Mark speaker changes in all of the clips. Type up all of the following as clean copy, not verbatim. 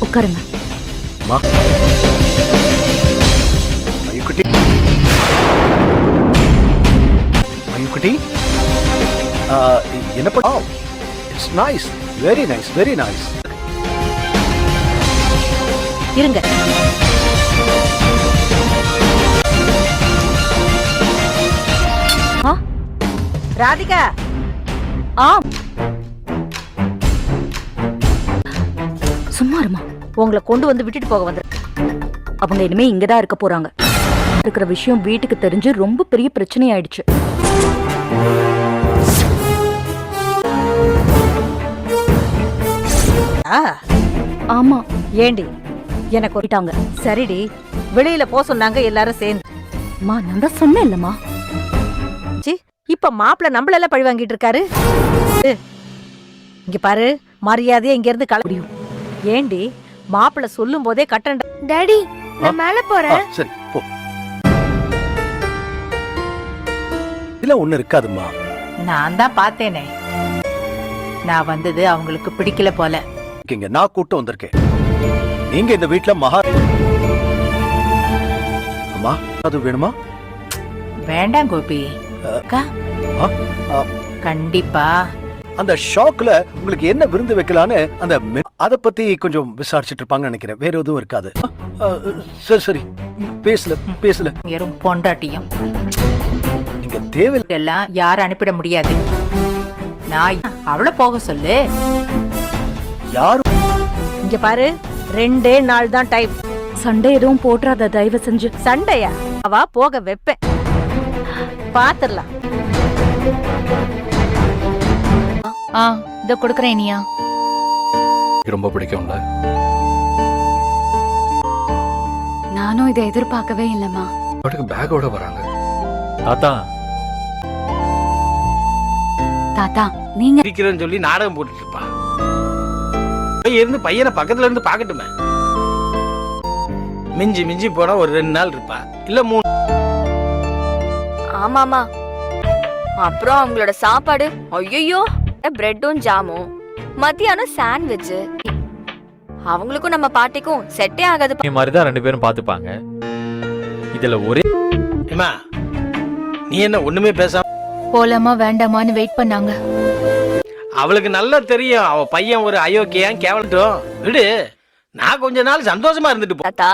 Speaker 1: உட்காருங்க.
Speaker 2: மயுக்குட்டி, மயுக்குட்டி, என்ன பண்ண? It's nice, very nice, very nice.
Speaker 3: இருங்க. ராதிகா.
Speaker 1: சும்மா இருமா.
Speaker 3: உங்களை கொண்டு வந்து விட்டுட்டு போக வந்து.
Speaker 1: அவங்க இனிமே இங்கதான் இருக்க போறாங்க. இருக்கிற விஷயம் வீட்டுக்கு தெரிஞ்சு ரொம்ப பெரிய பிரச்சனை ஆயிடுச்சு. ஆமா.
Speaker 3: ஏண்டி எனக்கு போயிட்டாங்க. சரிடி, வெளியில போ சொன்னாங்க எல்லாரும் சேர்ந்து.
Speaker 1: மா நான் தான் சொன்னேன் இல்லம்மா.
Speaker 3: இப்ப மாப்பிள்ள நம்மளெல்லாம் பழி வாங்கிட்டு இருக்காரு. இங்க பாரு, மரியாதையா இங்க இருந்து கிளம்பியும். ஏண்டி மாப்பிள்ள சொல்லும் போதே கட்டண்ட.
Speaker 4: டாடி நான் மேல போறேன்.
Speaker 2: சரி போ. இல்ல ஒண்ணு இருக்காதுமா.
Speaker 5: நான் தான் பார்த்தேனே. நான் வந்தது அவங்களுக்கு பிடிக்கல போல.
Speaker 2: நான் கூட்டம் வந்திருக்கேன். நீங்க இந்த வீட்டுல மகா. அம்மா அது வேணுமா?
Speaker 5: வேண்டாம் கோபி. கண்டிப்பா
Speaker 2: அந்த ஷாக்ல உங்களுக்கு என்ன விருந்து வைக்கலான்னு அந்த அத பத்தி கொஞ்சம் விசாரிச்சுட்டு இருப்பாங்கன்னு நினைக்கிறேன். வேற எதுவும் இருக்காது. சரி சரி, பேசல.
Speaker 5: வெறும் பொண்டாட்டியும்
Speaker 2: நீங்க தேவையில்லை.
Speaker 5: எல்லாம் யாரும் அனுப்பிட முடியாது. நான் அவளை போக சொல்லு.
Speaker 2: யாரும்
Speaker 3: இங்க பாரு, 2 நாள் தான் டைம்.
Speaker 1: சண்டை எதுவும் போட்டுறாத தயவு செஞ்சு.
Speaker 3: சண்டையா? அவ போக வைப்பேன், பாத்துடலாம்.
Speaker 1: இத கொடுக்கறேன். இனியா
Speaker 6: ரொம்ப பிடிக்கும்ல.
Speaker 1: நானும் இதை எதிர்பார்க்கவே இல்லம்மா.
Speaker 6: பேக்கோட வராங்க.
Speaker 1: தாத்தா நீங்க
Speaker 7: இருக்கிறேன்னு சொல்லி நாடகம் போட்டுட்டு இருப்பா. இருந்து பையனை பக்கத்துல இருந்து பாக்கட்டுமே. மிஞ்சி போனா ஒரு 2 நாள் இருப்பா, இல்ல 3.
Speaker 4: ஆமாமா. அப்புறம் அவங்களோட சாப்பாடு ஐயோ, பிரெட்டும் ஜாமும், மத்தியானம் சாண்ட்விச். அவங்களுக்கும் நம்ம பாட்டிக்கும் செட்டே ஆகாது.
Speaker 8: இந்த மாதிரி தான் 2 பேரும் பாத்துப்பாங்க. இதுல ஒரே
Speaker 7: நீ என்ன ஒண்ணுமே பேசாம
Speaker 1: போலாமா வேண்டாமான்னு வெயிட் பண்ணாங்க.
Speaker 7: அவளுக்கு நல்லா தெரியும் அவ பையன் ஒரு அயோக்கியான் கேவலட்டும். விடு, நான் கொஞ்ச நாள் சந்தோஷமா இருந்துட்டு
Speaker 4: தாத்தா.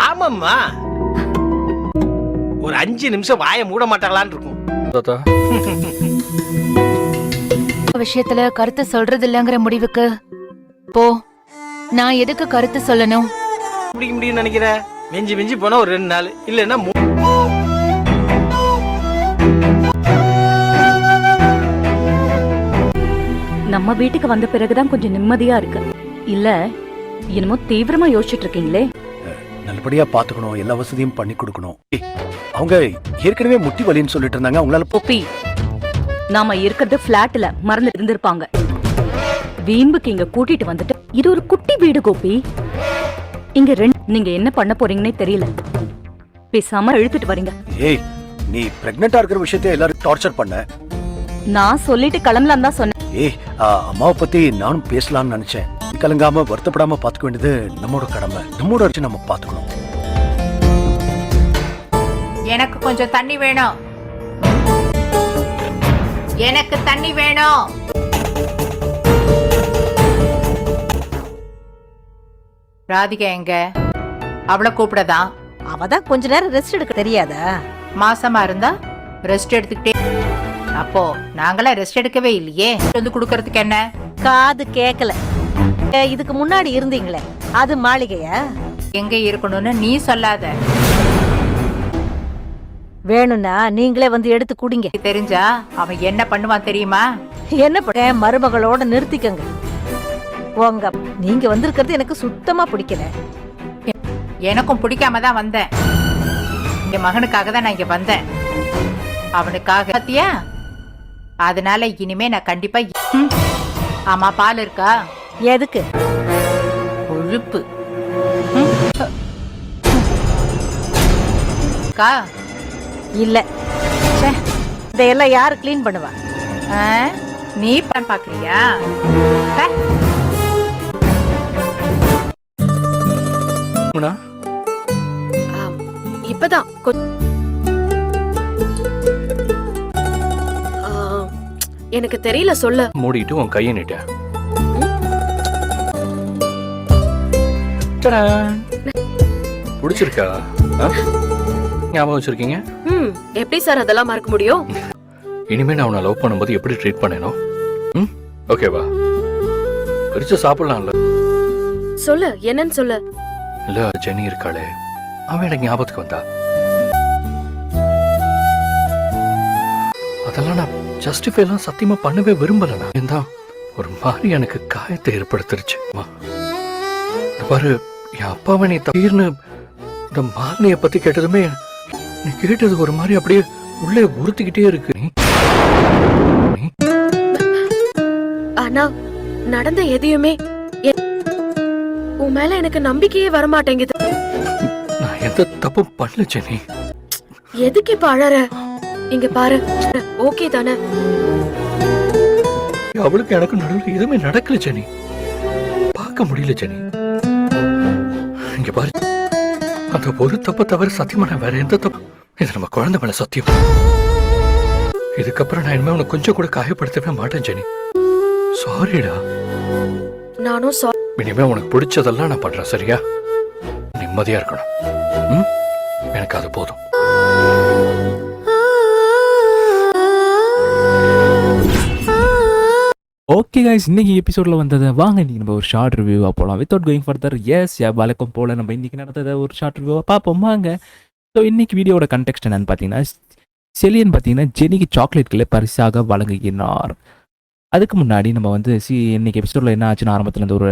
Speaker 7: ஆமாம்மா, ஒரு 5 நிமிஷம் வாயை மூட மாட்டாங்களான்னு இருக்கும்.
Speaker 1: விஷயத்துல கருத்து சொல்றது இல்லங்கிற முடிவுக்கு போ. நான் எதுக்கு கருத்து சொல்லணும்?
Speaker 7: பிடிக்க முடியும்னு நினைக்கிறேன். மிஞ்சி போனா ஒரு 2 நாள், இல்லன்னா
Speaker 1: நம்ம வீட்டுக்கு வந்த பிறகுதான் கொஞ்சம் நிம்மதியா இருக்கு. இல்ல என்னமோ தீவிரமா யோசிச்சுட்டு இருக்கீங்களே.
Speaker 2: நல்லபடியா பாத்துக்கணும், எல்லா வசதியும் பண்ணி கொடுக்கணும். அவங்க ஏற்கனவே முட்டி வலின்னு சொல்லிட்டு இருந்தாங்க. அவங்களால
Speaker 1: கோபி, நாம இருக்கிறது பிளாட்ல மறந்து இருந்திருப்பாங்க. வீம்புக்கு இங்க கூட்டிட்டு வந்துட்டு இது ஒரு குட்டி வீடு கோபி. இங்க நீங்க என்ன பண்ண போறீங்கன்னே தெரியல. பேசாம இழுத்துட்டு வரீங்க.
Speaker 2: ஏய், நீ பிரெக்னெண்டா இருக்கிற விஷயத்தை எல்லாரும் டார்ச்சர் பண்ண.
Speaker 1: நான் சொல்லிட்டு கிளம்பலாம் தான் சொன்னேன்.
Speaker 2: ஏய், அம்மாவை பத்தி நானும் பேசலாம்னு நினைச்சேன். கலங்காம வருத்தப்படாம பாத்துக்க வேண்டியது நம்மோட கடமை. நம்மோட வச்சு நம்ம பாத்துக்கணும்.
Speaker 5: எனக்கு கொஞ்சம் தண்ணி வேணும். எனக்கு தண்ணி வேணும். ராதிகா எங்க? அவளை கூப்பிடதான்.
Speaker 3: அவதான் கொஞ்ச நேரம் ரெஸ்ட் எடுக்க தெரியாதா?
Speaker 5: மாசமா இருந்தா ரெஸ்ட் எடுத்துக்கிட்டே. அப்போ நாங்களா ரெஸ்ட் எடுக்கவே இல்லையே. வந்து குடுக்கறதுக்கு என்ன?
Speaker 3: காது கேக்கல. இதுக்கு முன்னாடி இருந்தீங்களே, அது மாளிகையா?
Speaker 5: எங்க இருக்கணும்னு நீ சொல்லாத.
Speaker 3: வேணும்னா நீங்களே வந்து எடுத்து குடிங்க.
Speaker 5: தெரிஞ்சா அவன் என்ன பண்ணுவான் தெரியுமா?
Speaker 3: என்ன பண்ண, மருமகளோட நிறுத்திக்கங்க. உங்க நீங்க வந்திருக்கிறது எனக்கு சுத்தமா பிடிக்கல.
Speaker 5: எனக்கும் பிடிக்காம தான் வந்தேன். என் மகனுக்காக தான் நான் இங்க வந்தேன். அவனுக்காக பாத்தியா? அதனால இனிமே நான் கண்டிப்பா. ஆமா, பால் இருக்கா?
Speaker 3: எதுக்கு?
Speaker 5: கொழுப்பு
Speaker 3: இல்ல. இதையெல்லாம் யாரு கிளீன் பண்ணுவா?
Speaker 5: நீ பாக்குறியா?
Speaker 6: லக்ஷ்மணா?
Speaker 9: இப்பதான் எனக்கு தெரியல சொல்ல.
Speaker 6: மூடிட்டு உன் கையை நீட்ட. பிடிச்சிருக்கா? ஞாபகம் வச்சிருக்கீங்க?
Speaker 9: எப்படி சார் அதெல்லாம் மறக்க முடியும்?
Speaker 6: இனிமே நான் உன்னை லவ் பண்ணும்போது எப்படி ட்ரீட் பண்ணேனோ ஓகேவா? பிரிச்சு சாப்பிடலாம்ல?
Speaker 9: சொல்லு, என்னன்னு சொல்லு.
Speaker 6: இல்ல ஜெனி இருக்காளே, அவன் எனக்கு ஞாபகத்துக்கு வந்தா. அதெல்லாம் நான் ஜஸ்டிஃபை எல்லாம் சத்தியமா பண்ணவே விரும்பல. நான் தான் ஒரு மாதிரி எனக்கு காயத்தை ஏற்படுத்திருச்சு. பாரு, என் அப்பாவை நீ தீர்னு இந்த மாலினிய பத்தி கேட்டதுமே நீ கேட்டது ஒரு மாதிரி அப்படியே உள்ளே உறுத்திக்கிட்டே இருக்கு.
Speaker 9: ஆனா நடந்த எதையுமே உன் மேல எனக்கு நம்பிக்கையே வரமாட்டேங்குது.
Speaker 6: நான் எந்த தப்பும் பண்ணல ஜெனி.
Speaker 9: எதுக்கு இப்ப அழற? இங்க பாரு, ஓகே தானே?
Speaker 6: அவளுக்கு எனக்கு நடுவில் எதுவுமே நடக்கல ஜெனி. பார்க்க முடியல ஜெனி. இங்க பாரு, அந்த ஒரு தப்ப தவிர சத்தியமா நான் வேற எந்த தப்பு. இது நம்ம குழந்தை மேல சத்தியம். இதுக்கப்புறம் நான் இனிமே உனக்கு கொஞ்சம் கூட காயப்படுத்தவே மாட்டேன் ஜெனி. சாரிடா.
Speaker 9: நானும்
Speaker 6: இனிமே உனக்கு பிடிச்சதெல்லாம் நான் பண்றேன், சரியா? நிம்மதியா இருக்கணும். எனக்கு அது போதும்.
Speaker 10: ஓகே கைஸ், இன்னைக்கு எபிசோடில் வந்தது வாங்க இன்றைக்கி நம்ம ஒரு ஷார்ட் ரிவ்யூவாக போகலாம். Without going further. எஸ் வழக்கம் போல் நம்ம இன்றைக்கி நடந்ததை ஒரு ஷார்ட் ரிவ்யூவாக பார்ப்போம் வாங்க. ஸோ இன்றைக்கி வீடியோட கண்டெக்ஸ்ட் என்னன்னு பார்த்தீங்கன்னா, செலியன் பார்த்தீங்கன்னா ஜெனிக்கு சாக்லேட்களை பரிசாக வழங்குகிறார். அதுக்கு முன்னாடி நம்ம வந்து இன்னைக்கு எபிசோடில் என்ன ஆச்சுன்னு ஆரம்பத்தில் இருந்து ஒரு